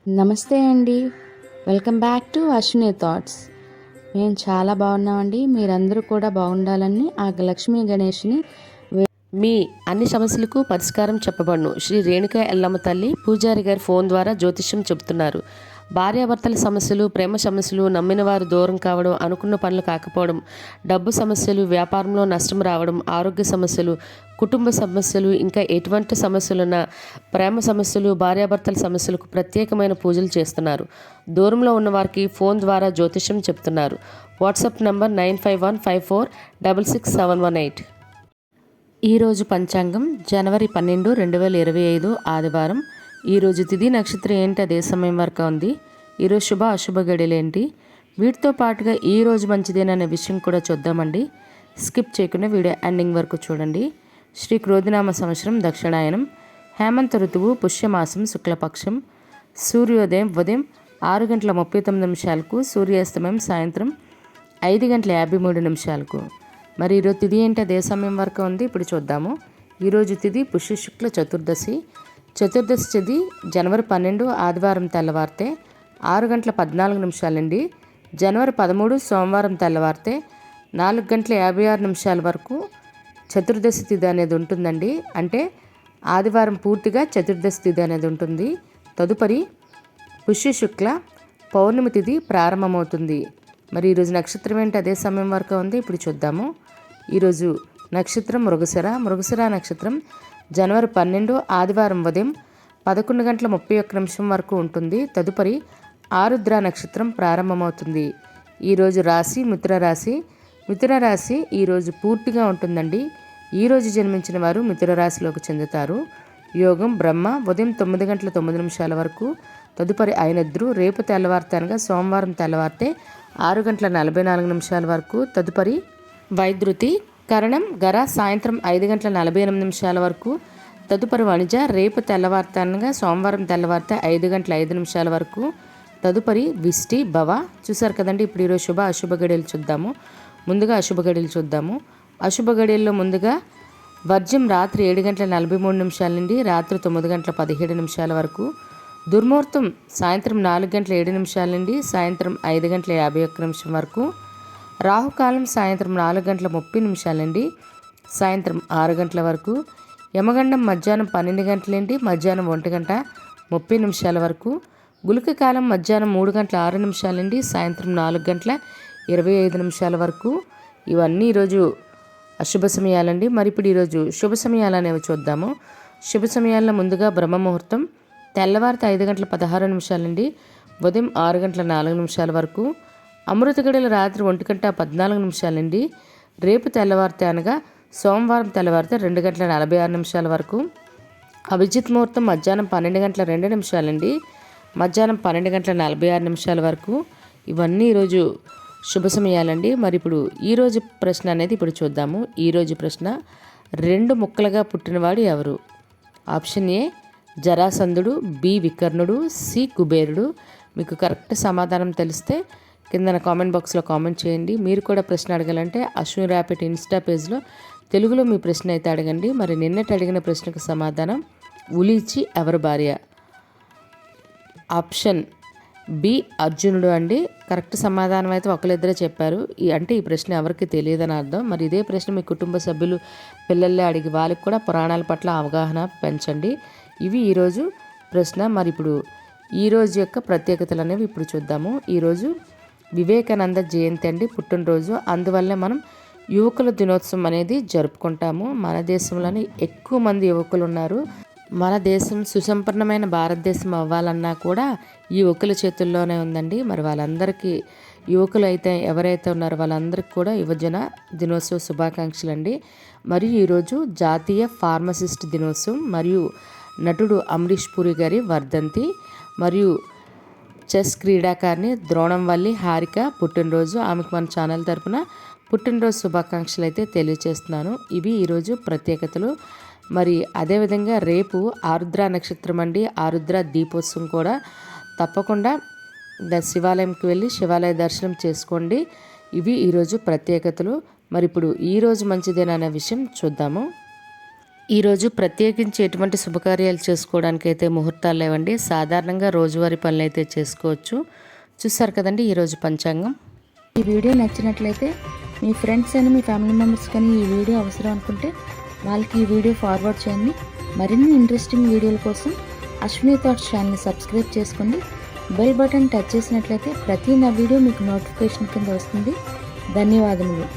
నమస్తే అండి. Welcome back to Ashwini thoughts. మేము చాలా బాగున్నామండి. మీరందరూ కూడా బాగుండాలని ఆ లక్ష్మీ గణేష్ని మీ అన్ని సమస్యలకు పరిష్కారం చెప్పబడును. శ్రీ రేణుక ఎల్లమ్మ తల్లి పూజారి గారి ఫోన్ ద్వారా జ్యోతిష్యం చెబుతున్నారు. భార్యాభర్తల సమస్యలు, ప్రేమ సమస్యలు, నమ్మిన వారు దూరం కావడం, అనుకున్న పనులు కాకపోవడం, డబ్బు సమస్యలు, వ్యాపారంలో నష్టం రావడం, ఆరోగ్య సమస్యలు, కుటుంబ సమస్యలు, ఇంకా ఎటువంటి సమస్యలున్నా, ప్రేమ సమస్యలు, భార్యాభర్తల సమస్యలకు ప్రత్యేకమైన పూజలు చేస్తున్నారు. దూరంలో ఉన్న వారికి ఫోన్ ద్వారా జ్యోతిష్యం చెప్తున్నారు. WhatsApp number 9515466718. ఈరోజు పంచాంగం జనవరి 12, 2025 ఆదివారం. ఈరోజు తిథి నక్షత్రం ఏంటి, అదే సమయం వరకు ఉంది. ఈరోజు శుభ అశుభ గడియలేంటి, వీటితో పాటుగా ఈరోజు మంచిదేననే విషయం కూడా చూద్దామండి. స్కిప్ చేయకుండా వీడియో ఎండింగ్ వరకు చూడండి. శ్రీ క్రోధినామ సంవత్సరం దక్షిణాయనం, హేమంత ఋతువు, పుష్యమాసం, శుక్లపక్షం, సూర్యోదయం ఉదయం 6:39, సూర్యాస్తమయం సాయంత్రం 5:53. మరి ఈరోజు తిథి ఏంటి, అదే సమయం వరకు ఉంది. ఇప్పుడు చూద్దాము. ఈరోజు తిథి పుష్యశుక్ల చతుర్దశి. చతుర్దశి తిథి జనవరి 12 ఆదివారం తెల్లవారితే 6:14 జనవరి 13 సోమవారం తెల్లవారితే 4:56 వరకు చతుర్దశి తిథి అనేది ఉంటుందండి. అంటే ఆదివారం పూర్తిగా చతుర్దశి తిథి అనేది ఉంటుంది. తదుపరి పుష్యశుక్ల పౌర్ణమి తిథి ప్రారంభమవుతుంది. మరి ఈరోజు నక్షత్రం ఏంటి, అదే సమయం వరకు ఉంది. ఇప్పుడు చూద్దాము. ఈరోజు నక్షత్రం మృగశిర నక్షత్రం జనవరి 12 ఆదివారం ఉదయం 11:31 వరకు ఉంటుంది. తదుపరి ఆరుద్ర నక్షత్రం ప్రారంభమవుతుంది. ఈరోజు రాశి మిథున రాశి ఈరోజు పూర్తిగా ఉంటుందండి. ఈరోజు జన్మించిన వారు మిథున రాశిలోకి చెందుతారు. యోగం బ్రహ్మ ఉదయం 9:09 వరకు. తదుపరి అయినద్రు రేపు తెల్లవారితే అనగా సోమవారం తెల్లవారితే 6:44 వరకు. తదుపరి వైద్యుతి కరణం గర సాయంత్రం 5:48 వరకు. తదుపరి వణిజ రేపు తెల్లవారితే అనగా సోమవారం తెల్లవారితే 5:05 వరకు. తదుపరి విష్టి భవ. చూసారు కదండి. ఇప్పుడు ఈరోజు శుభ అశుభ గడియలు చూద్దాము. ముందుగా అశుభ గడియలు చూద్దాము. అశుభ గడియల్లో ముందుగా వర్జ్యం రాత్రి 7:43 నుండి రాత్రి 9:17 వరకు. దుర్ముహూర్తం సాయంత్రం 4:07 నుండి సాయంత్రం 5:51 వరకు. రాహుకాలం సాయంత్రం 4:30 నుండి సాయంత్రం 6 గంటల వరకు. యమగండం మధ్యాహ్నం 12 నుండి మధ్యాహ్నం 1:30 వరకు. గుళిక కాలం మధ్యాహ్నం 3:06 నుండి సాయంత్రం 4:25 వరకు. ఇవన్నీ ఈరోజు అశుభ సమయాలండి. మరి ఇప్పుడు ఈరోజు శుభ సమయాలు అనేవి చూద్దాము. శుభ సమయాల్లో ముందుగా బ్రహ్మముహూర్తం తెల్లవారితే 5:16 నుండి ఉదయం 6:04 వరకు. అమృత గడియలు రాత్రి 1:14 నుండి రేపు తెల్లవారితే అనగా సోమవారం తెల్లవారితే 2:46 వరకు. అభిజిత్ ముహూర్తం మధ్యాహ్నం 12:02 నుండి మధ్యాహ్నం 12:46 వరకు. ఇవన్నీ ఈరోజు శుభ సమయాలండి. మరి ఇప్పుడు ఈరోజు ప్రశ్న అనేది ఇప్పుడు చూద్దాము. ఈరోజు ప్రశ్న, 2 ముక్కలుగా పుట్టినవాడు ఎవరు? ఆప్షన్ ఏ జరాసంధుడు, బి వికర్ణుడు, సి కుబేరుడు. మీకు కరెక్ట్ సమాధానం తెలిస్తే కింద కామెంట్ బాక్స్లో కామెంట్ చేయండి. మీరు కూడా ప్రశ్న అడగాలంటే అశ్విని ర్యాపిడ్ ఇన్స్టా పేజ్లో తెలుగులో మీ ప్రశ్న అయితే అడగండి. మరి నిన్నటి అడిగిన ప్రశ్నకు సమాధానం, ఉలీచి ఎవరి భార్య? ఆప్షన్ బి అర్జునుడు అండి. కరెక్ట్ సమాధానం అయితే ఒకరిద్దరే చెప్పారు. అంటే ఈ ప్రశ్న ఎవరికి తెలియదని అర్థం. మరి ఇదే ప్రశ్న మీ కుటుంబ సభ్యులు, పిల్లల్లే అడిగి వాళ్ళకి కూడా పురాణాల పట్ల అవగాహన పెంచండి. ఇవి ఈరోజు ప్రశ్న. మరి ఇప్పుడు ఈరోజు యొక్క ప్రత్యేకతలు అనేవి ఇప్పుడు చూద్దాము. ఈరోజు వివేకానంద జయంతి అండి, పుట్టినరోజు. అందువల్ల మనం యువకుల దినోత్సవం అనేది జరుపుకుంటాము. మన దేశంలోనే ఎక్కువ మంది యువకులు ఉన్నారు. మన దేశం సుసంపన్నమైన భారతదేశం అవ్వాలన్నా కూడా ఈ యువకుల చేతుల్లోనే ఉందండి. మరి వాళ్ళందరికీ, యువకులు అయితే ఎవరైతే ఉన్నారో వాళ్ళందరికీ కూడా యువజన దినోత్సవ శుభాకాంక్షలు అండి. మరియు ఈరోజు జాతీయ ఫార్మసిస్ట్ దినోత్సవం, మరియు నటుడు అమరీష్ పూరి గారి వర్ధంతి, మరియు చెస్ క్రీడాకారిణి ద్రోణంవల్లి హారిక పుట్టినరోజు. ఆమెకు మన ఛానల్ తరపున పుట్టినరోజు శుభాకాంక్షలు అయితే తెలియజేస్తున్నాను. ఇవి ఈరోజు ప్రత్యేకతలు. మరి అదేవిధంగా రేపు ఆరుద్ర నక్షత్రం అండి. ఆరుద్ర దీపోత్సవం కూడా. తప్పకుండా శివాలయంకి వెళ్ళి శివాలయ దర్శనం చేసుకోండి. ఇవి ఈరోజు ప్రత్యేకతలు. మరి ఇప్పుడు ఈరోజు మంచిదేనా అనే విషయం చూద్దాము. ఈరోజు ప్రత్యేకించి ఎటువంటి శుభకార్యాలు చేసుకోవడానికి అయితే ముహూర్తాలు లేవండి. సాధారణంగా రోజువారీ పనులు అయితే చేసుకోవచ్చు. చూసారు కదండి ఈరోజు పంచాంగం. ఈ వీడియో నచ్చినట్లయితే మీ ఫ్రెండ్స్ అని మీ ఫ్యామిలీ మెంబర్స్ కానీ ఈ వీడియో అవసరం అనుకుంటే వాళ్ళకి ఈ వీడియో ఫార్వర్డ్ చేయండి. మరిన్ని ఇంట్రెస్టింగ్ వీడియోల కోసం అశ్విని థాట్స్ ఛానల్ని సబ్స్క్రైబ్ చేసుకోండి. బెల్ బటన్ టచ్ చేసినట్లయితే ప్రతి నా వీడియో మీకు నోటిఫికేషన్ కింద వస్తుంది. ధన్యవాదములు.